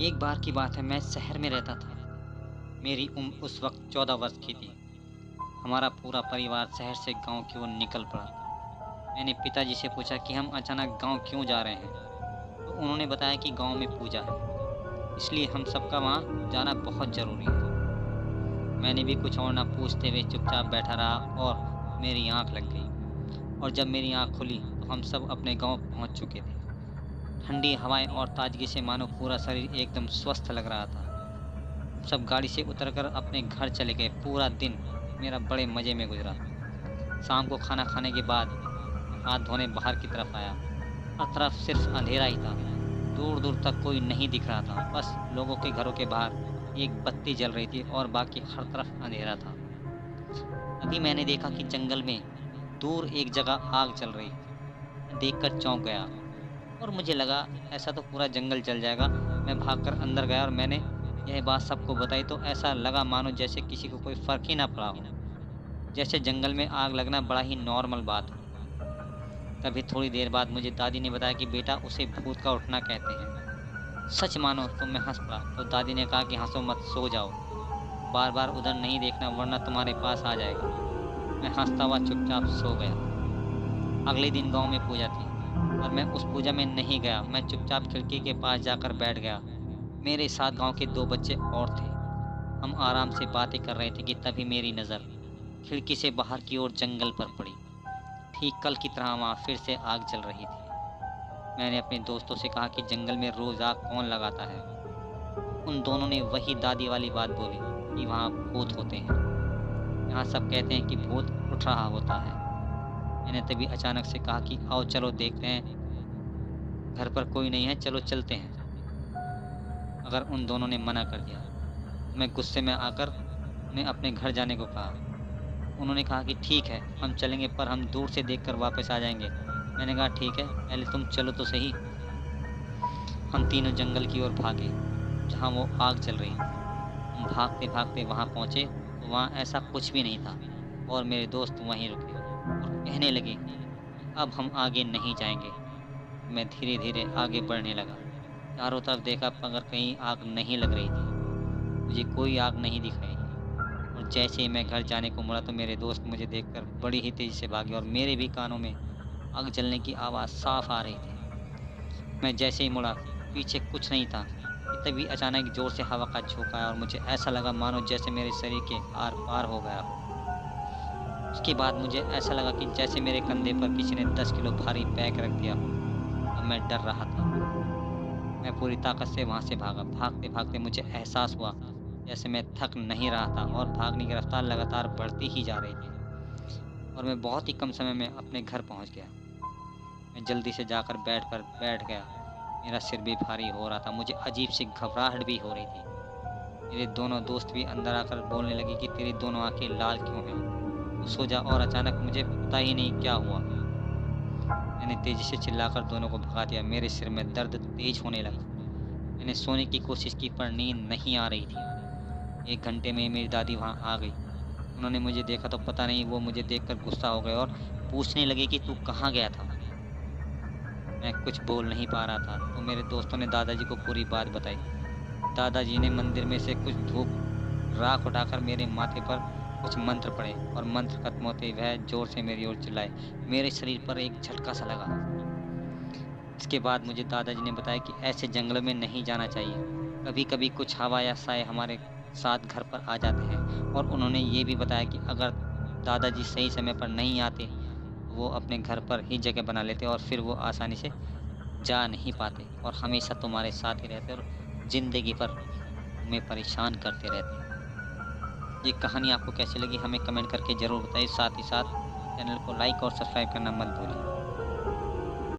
एक बार की बात है, मैं शहर में रहता था। मेरी उम्र उस वक्त 14 वर्ष की थी। हमारा पूरा परिवार शहर से गांव की ओर निकल पड़ा। मैंने पिताजी से पूछा कि हम अचानक गांव क्यों जा रहे हैं। तो उन्होंने बताया कि गांव में पूजा है, इसलिए हम सबका वहां जाना बहुत ज़रूरी है। मैंने भी कुछ और ना पूछते हुए चुपचाप बैठा रहा और मेरी आंख लग गई। और जब मेरी आंख खुली तो हम सब अपने गांव पहुंच चुके थे। ठंडी हवाएं और ताजगी से मानो पूरा शरीर एकदम स्वस्थ लग रहा था। हम सब गाड़ी से उतरकर अपने घर चले गए। पूरा दिन मेरा बड़े मज़े में गुजरा। शाम को खाना खाने के बाद मैं हाथ धोने बाहर की तरफ आया। हर तरफ सिर्फ अंधेरा ही था। दूर-दूर तक कोई नहीं दिख रहा था। बस लोगों के घरों के बाहर एक बत्ती जल रही थी और बाकी हर तरफ अंधेरा था। तभी मैंने देखा कि जंगल में दूर एक जगह आग जल रही थी। मैं देखकर चौंक गया और मुझे लगा ऐसा तो पूरा जंगल जल जाएगा। मैं भागकर अंदर गया और मैंने यह बात सबको बताई तो ऐसा लगा मानो जैसे किसी को कोई फ़र्क ही ना पड़ा हो। जैसे जंगल में आग लगना बड़ा ही नॉर्मल बात हो। तभी थोड़ी देर बाद मुझे दादी ने बताया कि बेटा, उसे भूत का उठना कहते हैं। सच मानो तो मैं हँस पड़ा। तो दादी ने कहा कि हँसो मत, सो जाओ। बार-बार उधर नहीं देखना वरना तुम्हारे पास आ जाएगा। मैं हँसता हुआ चुपचाप सो गया। अगले दिन गाँव में पूजा थी, पर मैं उस पूजा में नहीं गया। मैं चुपचाप खिड़की के पास जाकर बैठ गया। मेरे साथ गाँव के 2 बच्चे और थे। हम आराम से बातें कर रहे थे कि तभी मेरी नज़र खिड़की से बाहर की ओर जंगल पर पड़ी। ठीक कल की तरह वहाँ फिर से आग जल रही थी। मैंने अपने दोस्तों से कहा कि जंगल में रोज़ आग कौन लगाता है। उन दोनों ने वही दादी वाली बात बोली कि वहाँ भूत होते हैं। यहाँ सब कहते हैं कि भूत उठ रहा होता है। मैंने तभी अचानक से कहा कि आओ चलो देखते हैं, घर पर कोई नहीं है, चलो चलते हैं। मगर उन दोनों ने मना कर दिया। मैं गुस्से में आकर उन्हें अपने घर जाने को कहा। उन्होंने कहा कि ठीक है, हम चलेंगे पर हम दूर से देखकर वापस आ जाएँगे। मैंने कहा ठीक है, पहले तुम चलो तो सही। हम तीनों जंगल की ओर भागे, जहाँ वो आग जल रही थी। हम भागते-भागते वहाँ पहुँचे तो वहाँ ऐसा कुछ भी नहीं था और मेरे दोस्त वहीं रुके और कहने लगे कि अब हम आगे नहीं जाएँगे। मैं धीरे-धीरे आगे बढ़ने लगा। चारों तरफ देखा मगर कहीं आग नहीं लग रही थी। मुझे कोई आग नहीं दिखाई और जैसे ही मैं घर जाने को मुड़ा तो मेरे दोस्त मुझे देखकर बड़ी ही तेज़ी से भागे और मेरे भी कानों में आग जलने की आवाज़ साफ़ आ रही थी। मैं जैसे ही मुड़ा, पीछे कुछ नहीं था कि तभी अचानक ज़ोर से हवा का झोंका आया और मुझे ऐसा लगा मानो जैसे मेरे शरीर के आर-पार हो गया हो। उसके बाद मुझे ऐसा लगा कि जैसे मेरे कंधे पर किसी ने 10 किलो भारी बैग रख दिया हो। अब मैं डर रहा था। मैं पूरी ताकत से वहाँ से भागा। भागते-भागते मुझे एहसास हुआ जैसे मैं थक नहीं रहा था और भागने की रफ़्तार लगातार बढ़ती ही जा रही थी और मैं बहुत ही कम समय में अपने घर पहुँच गया। मैं जल्दी से जाकर बेड पर बैठ गया। मेरा सिर भी भारी हो रहा था। मुझे अजीब-सी घबराहट भी हो रही थी। मेरे दोनों दोस्त भी अंदर आकर बोलने लगे कि तेरी दोनों आँखें लाल क्यों हैं? तू सो जा। और अचानक मुझे पता ही नहीं क्या हुआ। मैंने तेज़ी से चिल्लाकर दोनों को भगा दिया। मेरे सिर में दर्द तेज़ होने लगा। मैंने सोने की कोशिश की पर नींद नहीं आ रही थी। 1 घंटे में मेरी दादी वहाँ आ गई। उन्होंने मुझे देखा तो पता नहीं वो मुझे देखकर गुस्सा हो गए और पूछने लगे कि तू कहाँ गया था? मैं कुछ बोल नहीं पा रहा था, तो मेरे दोस्तों ने दादाजी को पूरी बात बताई। दादाजी ने मंदिर में से कुछ धूप राख उठाकर मेरे माथे पर कुछ मंत्र पढ़े और मंत्र खत्म होते ही वह ज़ोर से मेरी ओर चिल्लाए। मेरे शरीर पर एक झटका सा लगा। इसके बाद मुझे दादाजी ने बताया कि ऐसे जंगलों में नहीं जाना चाहिए। कभी-कभी कुछ हवा या साए हमारे साथ घर पर आ जाते हैं और उन्होंने ये भी बताया कि अगर दादाजी सही समय पर नहीं आते, तो वो अपने घर पर ही जगह बना लेते और फिर वो आसानी से जा नहीं पाते और हमेशा तुम्हारे साथ ही रहते और ज़िंदगी भर तुम्हें परेशान करते रहते। ये कहानी आपको कैसी लगी हमें कमेंट करके ज़रूर बताइए। साथ ही साथ चैनल को लाइक और सब्सक्राइब करना मत भूलिए।